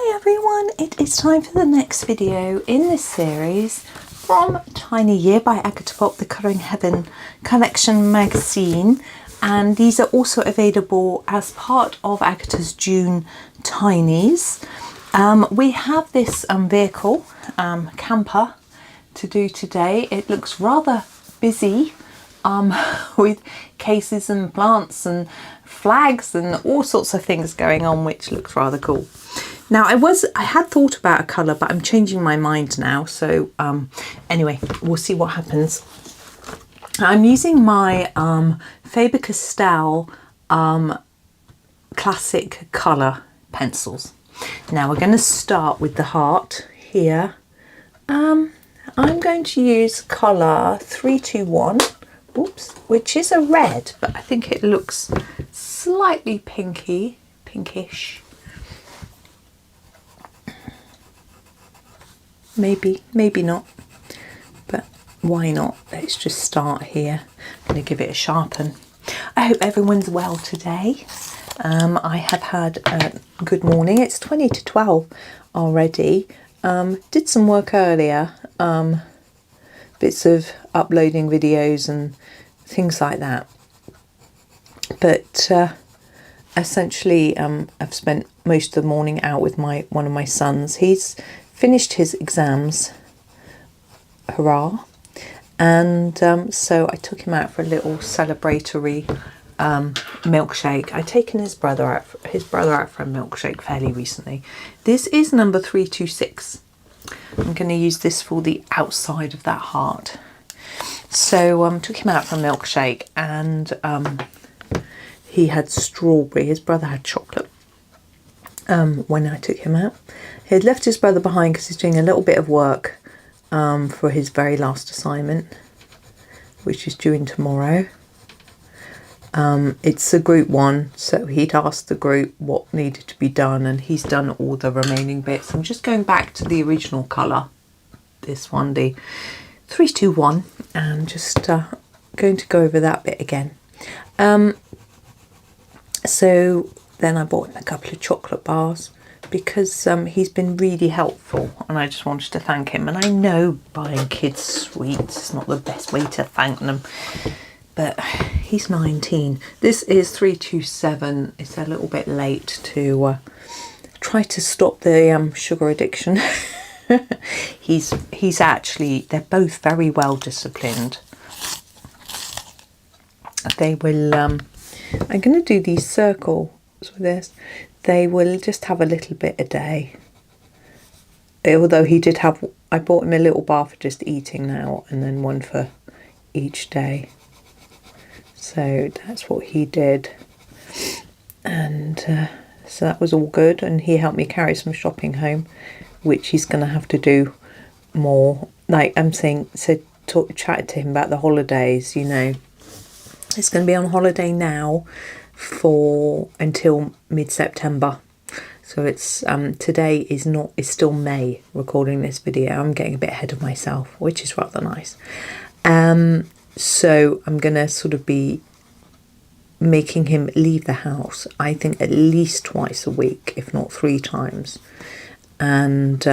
Hi everyone, it is time for the next video in this series from Tiny Year by Agotapop, the Colouring Heaven collection magazine, and these are also available as part of Agatha's June Tinies. We have this vehicle, camper, to do today. It looks rather busy with cases and plants and flags and all sorts of things going on, which looks rather cool. Now I had thought about a colour, but I'm changing my mind now, so anyway, we'll see what happens. I'm using my Faber Castell Classic Color pencils. Now we're going to start with the heart here. I'm going to use colour 321, which is a red, but I think it looks slightly pinkish. Maybe not, but why not? Let's just start here. I'm going to give it a sharpen. I hope everyone's well today. I have had a good morning. It's 20 to 12 already. Did some work earlier, bits of uploading videos and things like that. But essentially, I've spent most of the morning out with one of my sons. He's finished his exams, hurrah, and so I took him out for a little celebratory milkshake. I'd taken his brother out for a milkshake fairly recently. This is number 326. I'm going to use this for the outside of that heart. So took him out for a milkshake, and he had strawberry. His brother had chocolate. When I took him out, he had left his brother behind because he's doing a little bit of work for his very last assignment, which is due in tomorrow. It's a group one, so he'd asked the group what needed to be done, and he's done all the remaining bits. I'm just going back to the original colour, this one, the 321, and just going to go over that bit again. So then I bought him a couple of chocolate bars because he's been really helpful, and I just wanted to thank him. And I know buying kids sweets is not the best way to thank them, but he's 19. This is 327. It's a little bit late to try to stop the sugar addiction. He's actually, they're both very well disciplined. They will, I'm going to do these circles with this. They will just have a little bit a day. Although he did have, I bought him a little bar for just eating now, and then one for each day. So that's what he did. And so that was all good. And he helped me carry some shopping home, which he's going to have to do more. Like I'm saying, chatted to him about the holidays, you know. It's going to be on holiday now until mid-September. So it's today is still May, recording this video. I'm getting a bit ahead of myself, which is rather nice. So I'm going to sort of be making him leave the house, I think at least twice a week, if not 3 times. And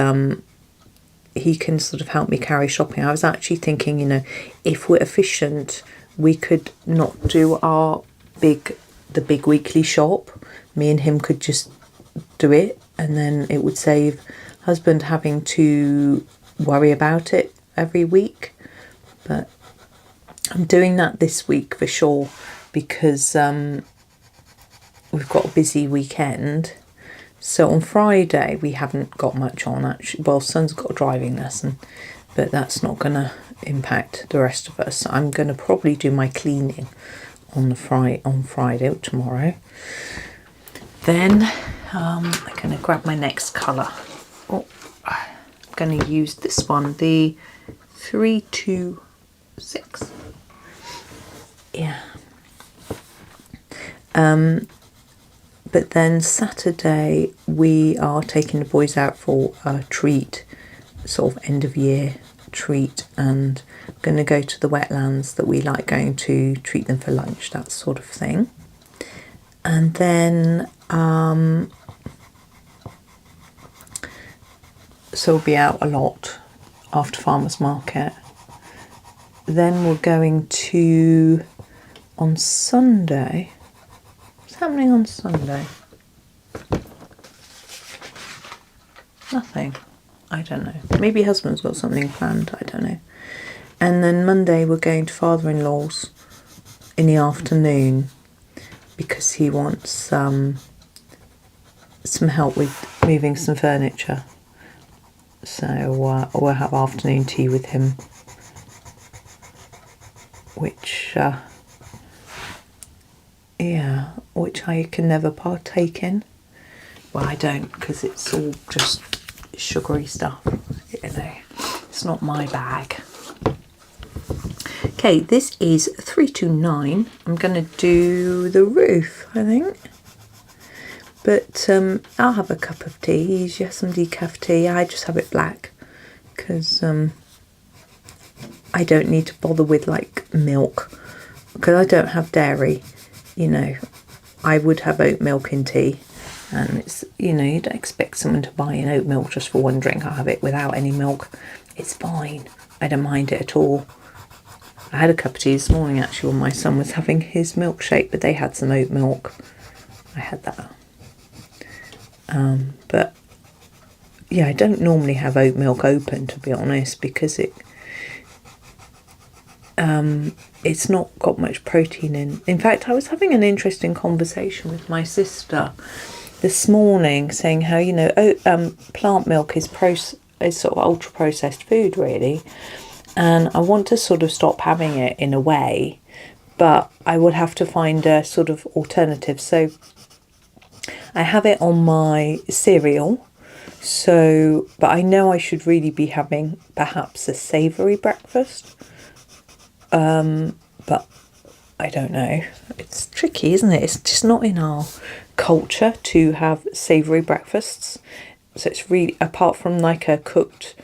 he can sort of help me carry shopping. I was actually thinking, you know, if we're efficient, we could not do the big weekly shop. Me and him could just do it, and then it would save husband having to worry about it every week. But I'm doing that this week for sure, because we've got a busy weekend. So on Friday we haven't got much on, actually. Well, son's got a driving lesson, but that's not going to impact the rest of us. I'm going to probably do my cleaning on Friday or tomorrow. Then I'm going to grab my next colour. I'm going to use this one, the 326. Yeah. But then Saturday we are taking the boys out for a treat, sort of end of year treat, and going to go to the wetlands that we like going to, treat them for lunch, that sort of thing. And then so we'll be out a lot after farmers market. Then we're going to, on Sunday, what's happening on Sunday? Nothing. I don't know. Maybe husband's got something planned. I don't know. And then Monday we're going to father-in-law's in the afternoon because he wants some help with moving some furniture. So we'll have afternoon tea with him, which I can never partake in. Well, I don't, because it's all just sugary stuff, you know. It's not my bag. Okay, this is 329. I'm going to do the roof, I think. But I'll have a cup of tea. He's just some decaf tea. I just have it black because I don't need to bother with like milk because I don't have dairy. You know, I would have oat milk in tea, and it's, you know, you don't expect someone to buy an oat milk just for one drink. I'll have it without any milk. It's fine. I don't mind it at all. I had a cup of tea this morning actually when my son was having his milkshake, but they had some oat milk. I had that. But yeah, I don't normally have oat milk open, to be honest, because it's not got much protein in. In fact, I was having an interesting conversation with my sister this morning, saying how, you know, plant milk is sort of ultra processed food, really, and I want to sort of stop having it in a way, but I would have to find a sort of alternative. So I have it on my cereal, but I know I should really be having perhaps a savoury breakfast, but I don't know. It's tricky, isn't it? It's just not in our culture to have savoury breakfasts. So it's really, apart from like a cooked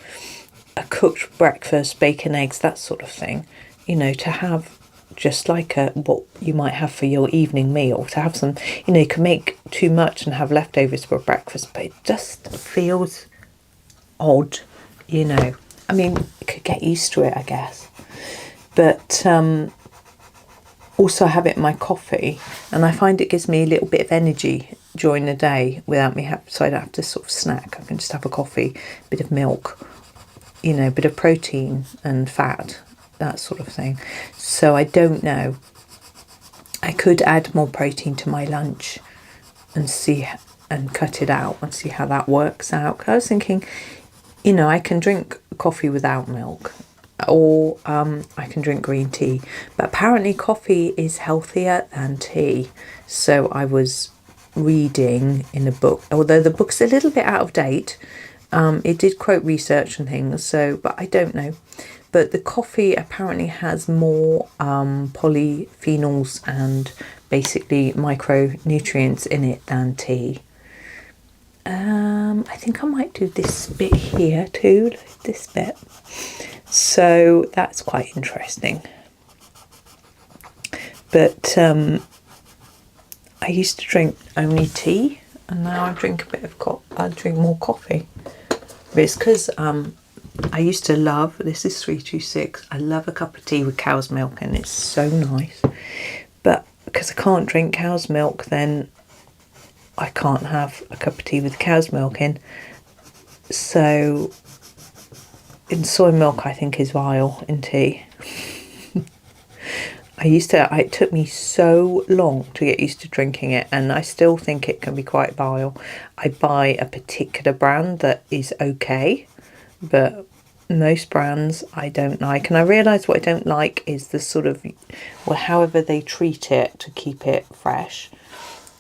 breakfast, bacon, eggs, that sort of thing, you know, to have just like what you might have for your evening meal, to have some, you know, you can make too much and have leftovers for breakfast, but it just feels odd, you know. I mean, you could get used to it, I guess, but also I have it in my coffee, and I find it gives me a little bit of energy during the day without me so I don't have to sort of snack. I can just have a coffee, a bit of milk, you know, a bit of protein and fat, that sort of thing. So I don't know. I could add more protein to my lunch and cut it out and see how that works out. I was thinking, you know, I can drink coffee without milk, or I can drink green tea, but apparently coffee is healthier than tea. So I was reading in a book, although the book's a little bit out of date. It did quote research and things, but I don't know. But the coffee apparently has more polyphenols and basically micronutrients in it than tea. I think I might do this bit here too, this bit. So that's quite interesting. But I used to drink only tea, and now I drink I drink more coffee. But it's because I used to love, this is 326, I love a cup of tea with cow's milk, and it's so nice. But because I can't drink cow's milk, then I can't have a cup of tea with cow's milk in. So in soy milk, I think is vile in tea. It took me so long to get used to drinking it, and I still think it can be quite vile. I buy a particular brand that is okay, but most brands I don't like. And I realise what I don't like is the sort of, well, however they treat it to keep it fresh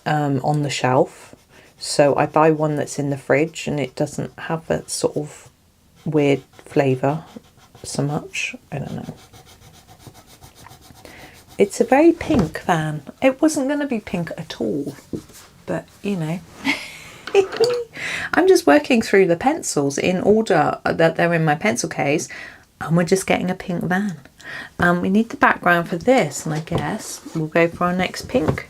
on the shelf. So I buy one that's in the fridge, and it doesn't have that sort of weird flavour so much. I don't know. It's a very pink van. It wasn't going to be pink at all, but you know. I'm just working through the pencils in order that they're in my pencil case, and we're just getting a pink van. We need the background for this, and I guess we'll go for our next pink.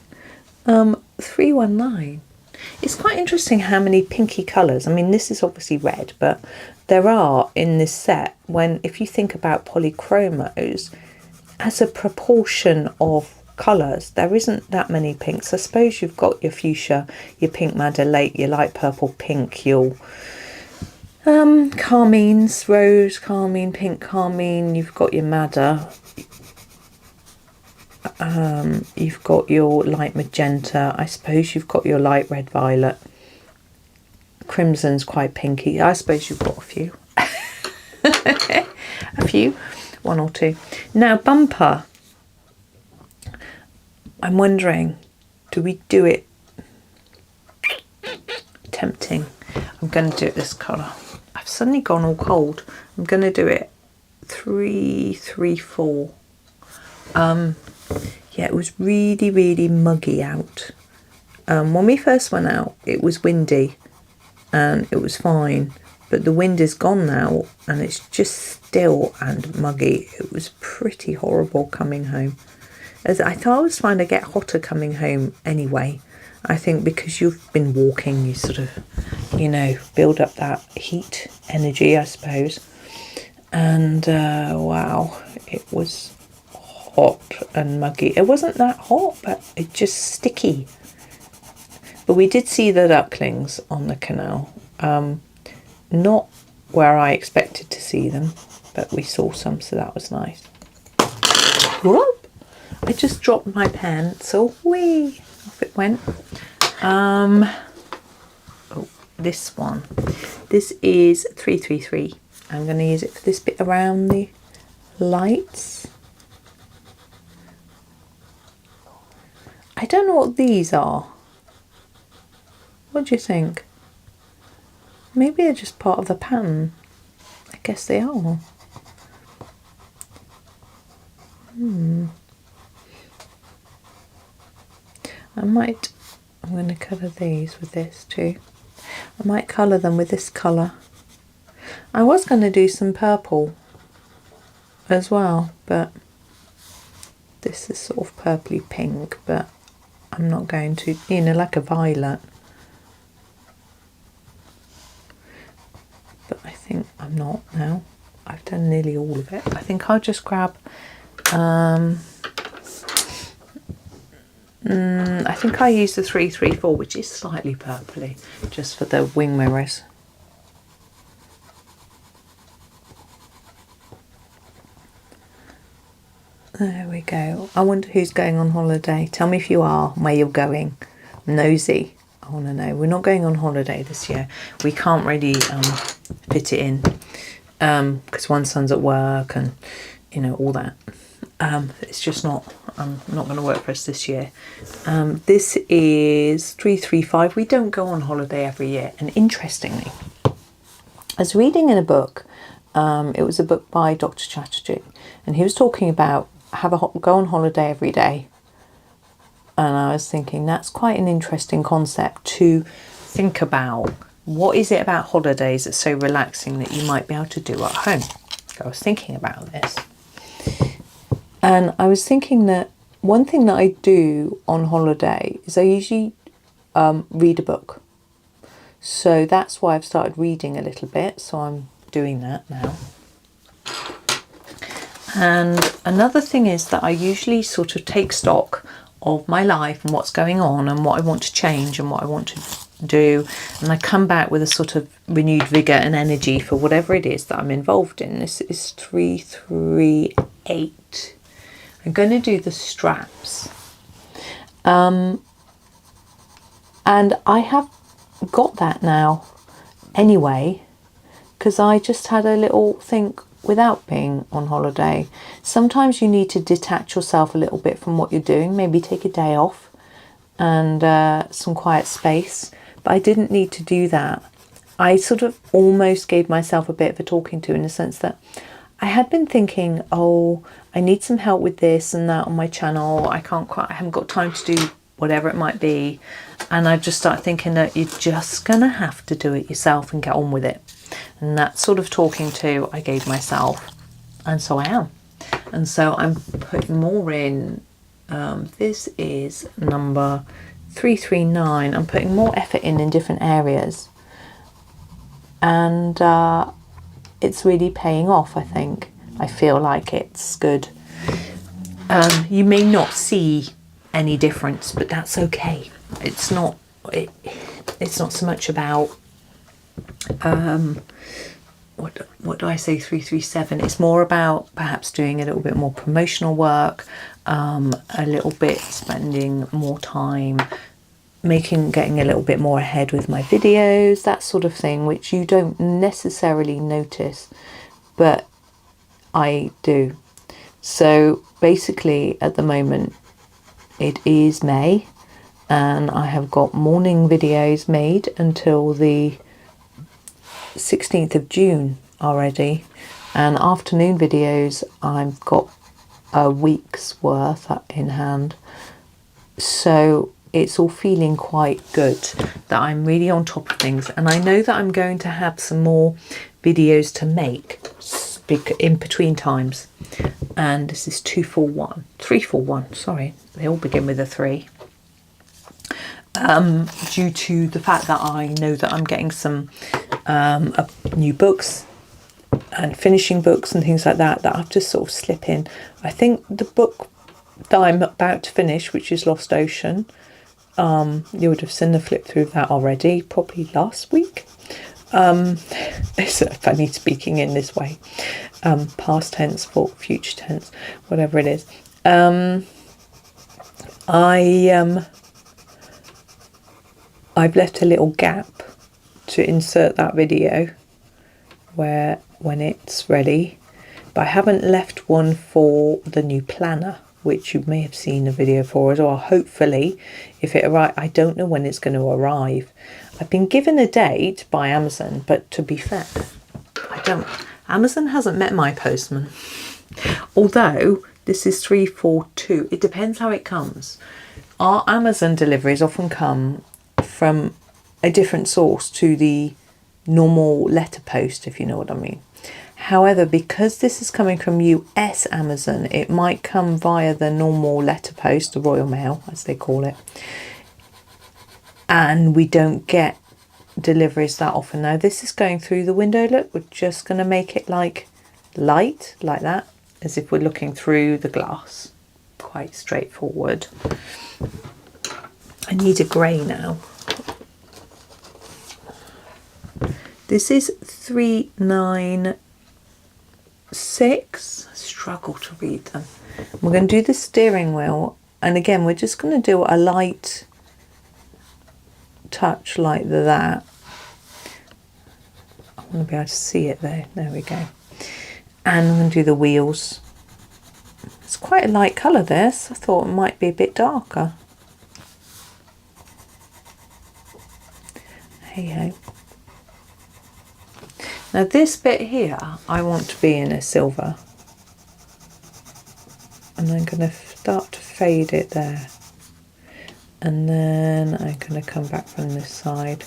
319. It's quite interesting how many pinky colours. I mean, this is obviously red, but there are in this set, if you think about polychromos, as a proportion of colours, there isn't that many pinks. I suppose you've got your fuchsia, your pink madeleine, your light purple pink, your carmines, rose carmine, pink carmine, you've got your madder, you've got your light magenta, I suppose you've got your light red violet, crimson's quite pinky, I suppose you've got a few. A few, one or two. Now bumper, I'm wondering, do we do it? Tempting. I'm going to do it this colour. I've suddenly gone all cold. I'm going to do it 334. Yeah, it was really, really muggy out. When we first went out, it was windy and it was fine. But the wind is gone now and it's just still and muggy. It was pretty horrible coming home. As I thought I was trying to get hotter coming home anyway. I think because you've been walking, you sort of, you know, build up that heat energy, I suppose. And wow, it was hot and muggy. It wasn't that hot, but it just sticky. But we did see the ducklings on the canal. Not where I expected to see them, but we saw some, so that was nice. Whoop! I just dropped my pencil. Whee! Off it went. Oh, this one. This is 333. I'm going to use it for this bit around the lights. I don't know what these are. What do you think? Maybe they're just part of the pattern. I guess they are. I'm going to colour these with this too. I might colour them with this colour. I was going to do some purple as well, but this is sort of purpley pink, but I'm not going to, you know, like a violet. But I think I'm not now. I've done nearly all of it. I think I'll just grab I think I use the 334, which is slightly purpley, just for the wing mirrors. There we go. I wonder who's going on holiday. Tell me if you are, where you're going. I'm nosy. I want to know. We're not going on holiday this year. We can't really fit it in because one son's at work and, you know, all that. It's just not going to work for us this year. This is 335. We don't go on holiday every year. And interestingly, I was reading in a book, it was a book by Dr. Chatterjee, and he was talking about go on holiday every day. And I was thinking that's quite an interesting concept to think about. What is it about holidays that's so relaxing that you might be able to do at home? So I was thinking about this. And I was thinking that one thing that I do on holiday is I usually read a book. So that's why I've started reading a little bit. So I'm doing that now. And another thing is that I usually sort of take stock of my life and what's going on and what I want to change and what I want to do. And I come back with a sort of renewed vigour and energy for whatever it is that I'm involved in. This is 338. I'm going to do the straps. And I have got that now anyway, because I just had a little think without being on holiday. Sometimes you need to detach yourself a little bit from what you're doing, maybe take a day off and some quiet space. But I didn't need to do that. I sort of almost gave myself a bit of a talking to, in the sense that I had been thinking, oh, I need some help with this and that on my channel. I haven't got time to do whatever it might be. And I just started thinking that you're just going to have to do it yourself and get on with it. And that sort of talking to I gave myself. And so I am. And so I'm putting more in. This is number 339. I'm putting more effort in different areas, and it's really paying off, I think. I feel like it's good. You may not see any difference, but that's okay. It's not so much about what do I say, 337. It's more about perhaps doing a little bit more promotional work, a little bit spending more time getting a little bit more ahead with my videos, that sort of thing, which you don't necessarily notice, but I do. So basically at the moment it is May, and I have got morning videos made until the 16th of June already, and afternoon videos I've got a week's worth in hand. So it's all feeling quite good that I'm really on top of things, and I know that I'm going to have some more videos to make in between times. And this is 341, sorry, they all begin with a 3, due to the fact that I know that I'm getting some new books and finishing books and things like that I've just sort of slip in. I think the book that I'm about to finish, which is Lost Ocean, you would have seen the flip through of that already, probably last week. It's funny speaking in this way, past tense for future tense, whatever it is. I've left a little gap to insert that video when it's ready, but I haven't left one for the new planner, which you may have seen a video for as well. Hopefully, if it arrives, I don't know when it's going to arrive. I've been given a date by Amazon, but to be fair, Amazon hasn't met my postman. Although this is 342, it depends how it comes. Our Amazon deliveries often come from a different source to the normal letter post, if you know what I mean. However, because this is coming from US Amazon, it might come via the normal letter post, the Royal Mail, as they call it. And we don't get deliveries that often. Now, this is going through the window. Look, we're just going to make it like light, like that, as if we're looking through the glass. Quite straightforward. I need a grey now. This is 396. I struggle to read them. We're going to do the steering wheel, and again we're just going to do a light touch like that. I want to be able to see it there. There we go. And I'm going to do the wheels. It's quite a light colour, this. I thought it might be a bit darker. Hey ho. Now this bit here, I want to be in a silver. And I'm going to start to fade it there. And then I'm going to come back from this side.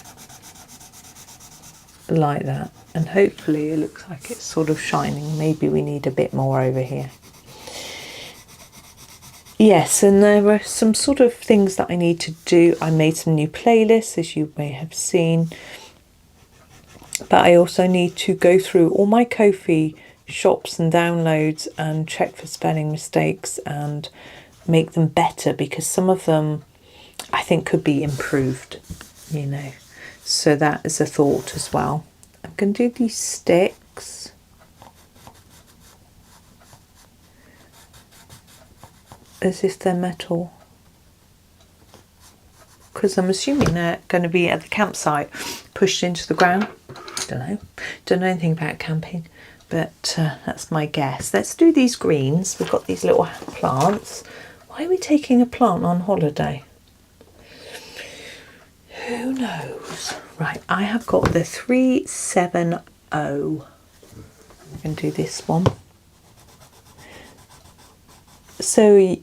Like that. And hopefully it looks like it's sort of shining. Maybe we need a bit more over here. Yes, and there were some sort of things that I need to do. I made some new playlists, as you may have seen. But I also need to go through all my Ko-fi shops and downloads and check for spelling mistakes and make them better, because some of them I think could be improved, you know. So that is a thought as well. I'm going to do these sticks. As if they're metal. Because I'm assuming they're going to be at the campsite, pushed into the ground. Don't know anything about camping, but that's my guess. Let's do these greens. We've got these little plants. Why are we taking a plant on holiday? Who knows? Right, I have got the 370. I'm going to do this one. So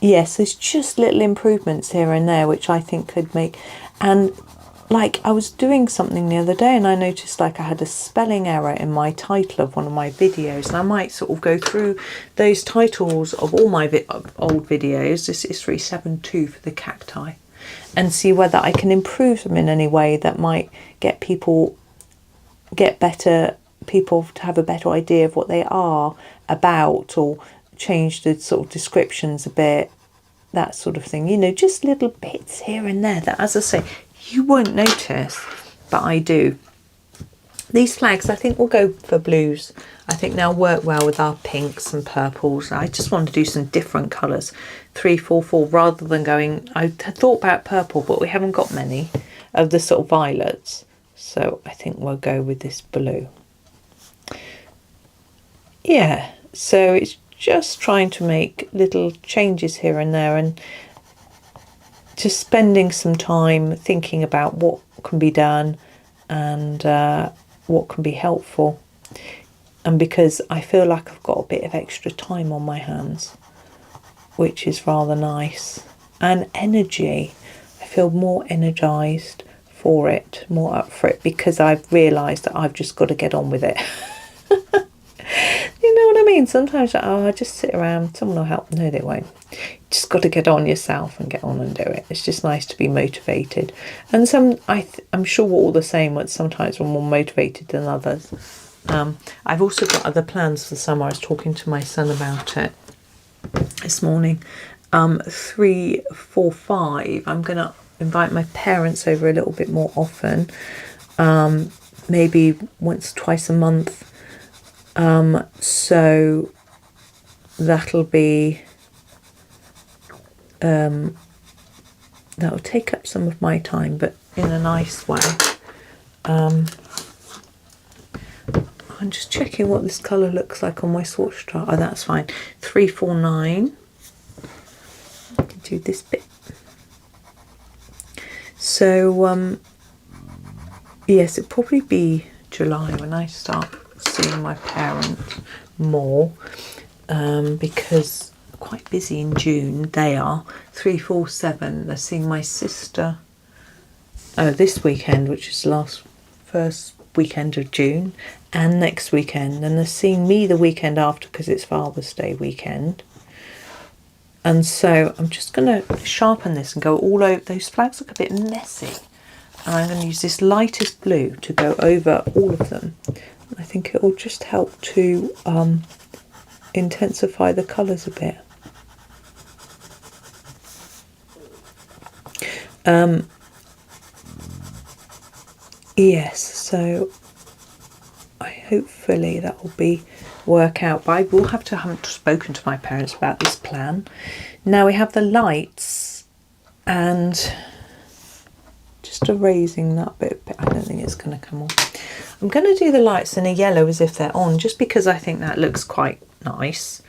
yes, there's just little improvements here and there which I think could make. And like, I was doing something the other day and I noticed like I had a spelling error in my title of one of my videos, and I might sort of go through those titles of all my old videos. This is 372 for the cacti, and see whether I can improve them in any way that might get people to have a better idea of what they are about, or change the sort of descriptions a bit, that sort of thing. You know, just little bits here and there that, as I say, you won't notice, but I do. These flags, I think we'll go for blues. I think they'll work well with our pinks and purples. I just want to do some different colours. 3, 4, 4, rather than going... I had thought about purple, but we haven't got many of the sort of violets. So I think we'll go with this blue. Yeah, so it's just trying to make little changes here and there, and just spending some time thinking about what can be done and what can be helpful. And because I feel like I've got a bit of extra time on my hands, which is rather nice, and energy, I feel more energized for it, more up for it, because I've realized that I've just got to get on with it. You know what I mean? Sometimes I just sit around, someone will help. No, they won't. You just got to get on yourself and get on and do it. It's just nice to be motivated. And I'm sure we're all the same, but sometimes we're more motivated than others. I've also got other plans for the summer. I was talking to my son about it this morning. 3, 4, 5. I'm going to invite my parents over a little bit more often. Maybe once, twice a month. So that'll be that'll take up some of my time, but in a nice way. I'm just checking what this colour looks like on my swatch chart. Oh, that's fine. 349. I can do this bit. So yes, it'll probably be July when I start seeing my parents more, because I'm quite busy in June. They are 3, 4, 7. They're seeing my sister this weekend, which is first weekend of June, and next weekend, and they're seeing me the weekend after because it's Father's Day weekend. And so I'm just going to sharpen this and go all over. Those flags look a bit messy, and I'm going to use this lightest blue to go over all of them. I think it will just help to intensify the colours a bit. Yes, so hopefully that will work out. But I will haven't spoken to my parents about this plan. Now we have the lights, and just erasing that bit. I don't think it's going to come on. I'm going to do the lights in a yellow as if they're on, just because I think that looks quite nice.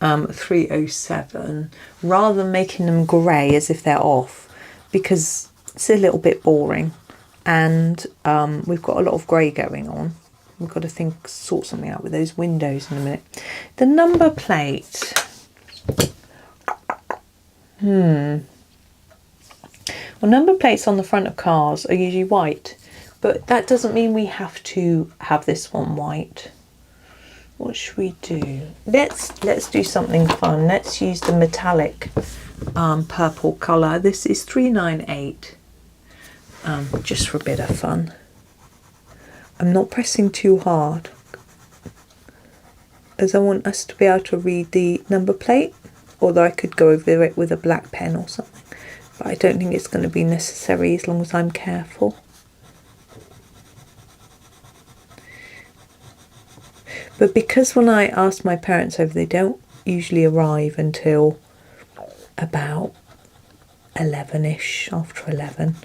307, rather than making them grey as if they're off, because it's a little bit boring, and we've got a lot of grey going on. We've got to sort something out with those windows in a minute. The number plate. Well, number plates on the front of cars are usually white, but that doesn't mean we have to have this one white. What should we do? Let's do something fun. Let's use the metallic purple colour. This is 398. Just for a bit of fun. I'm not pressing too hard, as I want us to be able to read the number plate, although I could go over it with a black pen or something, but I don't think it's going to be necessary as long as I'm careful. But because when I ask my parents over, they don't usually arrive until about 11ish, after 11,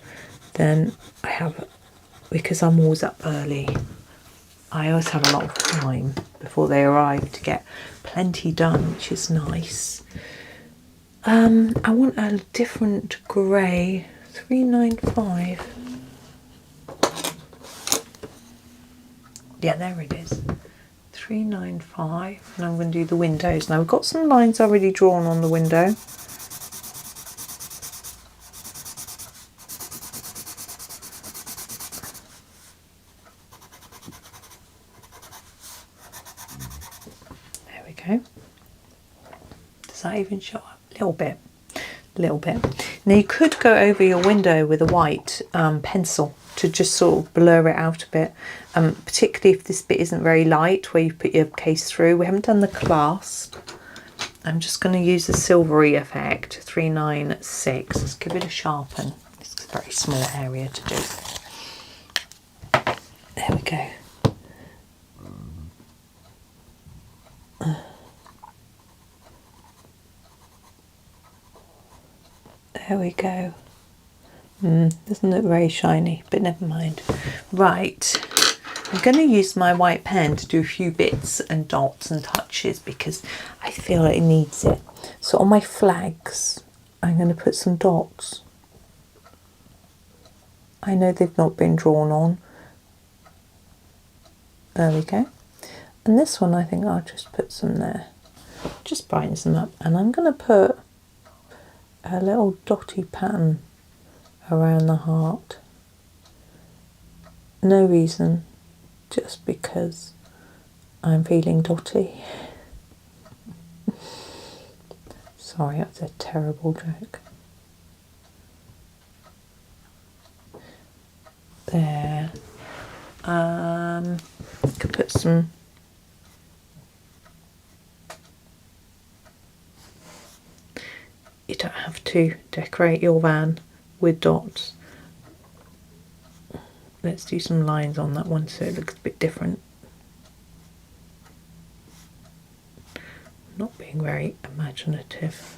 then I have, because I'm always up early, I always have a lot of time before they arrive to get plenty done, which is nice. I want a different grey. 395. Yeah, there it is. 395. And I'm going to do the windows. Now we've got some lines already drawn on the window. Does that even show up? A little bit. Now you could go over your window with a white pencil to just sort of blur it out a bit, particularly if this bit isn't very light where you put your case through. We haven't done the clasp. I'm just going to use the silvery effect, 396. Let's give it a sharpen. It's a very small area to do. There we go. There we go. Doesn't look very shiny, but never mind. Right, I'm going to use my white pen to do a few bits and dots and touches because I feel it needs it. So on my flags, I'm going to put some dots. I know they've not been drawn on. There we go. And this one, I think I'll just put some there. Just brightens them up. And I'm going to put a little dotty pattern around the heart. No reason, just because I'm feeling dotty. Sorry, that's a terrible joke. There. Could put some you don't have to decorate your van with dots. Let's do some lines on that one so it looks a bit different. Not being very imaginative.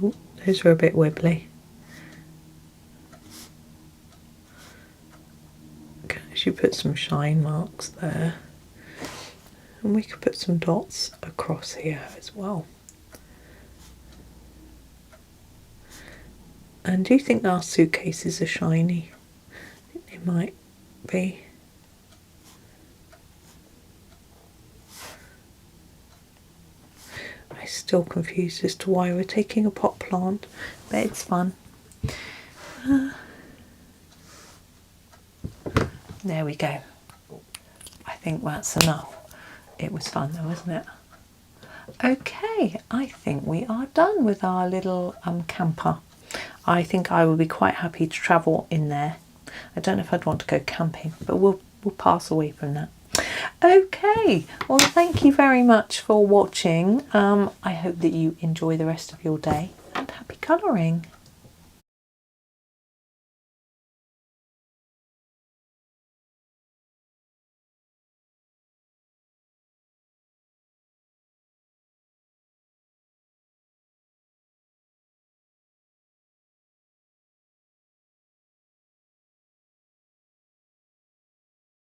Ooh, those are a bit wibbly. Okay, I should put some shine marks there. And we could put some dots across here as well. And do you think our suitcases are shiny? I think they might be. I'm still confused as to why we're taking a pot plant, but it's fun. There we go. I think that's enough. It was fun though, wasn't it? Okay, I think we are done with our little camper. I think I would be quite happy to travel in there. I don't know if I'd want to go camping, but we'll pass away from that. Okay, well thank you very much for watching. I hope that you enjoy the rest of your day and happy colouring.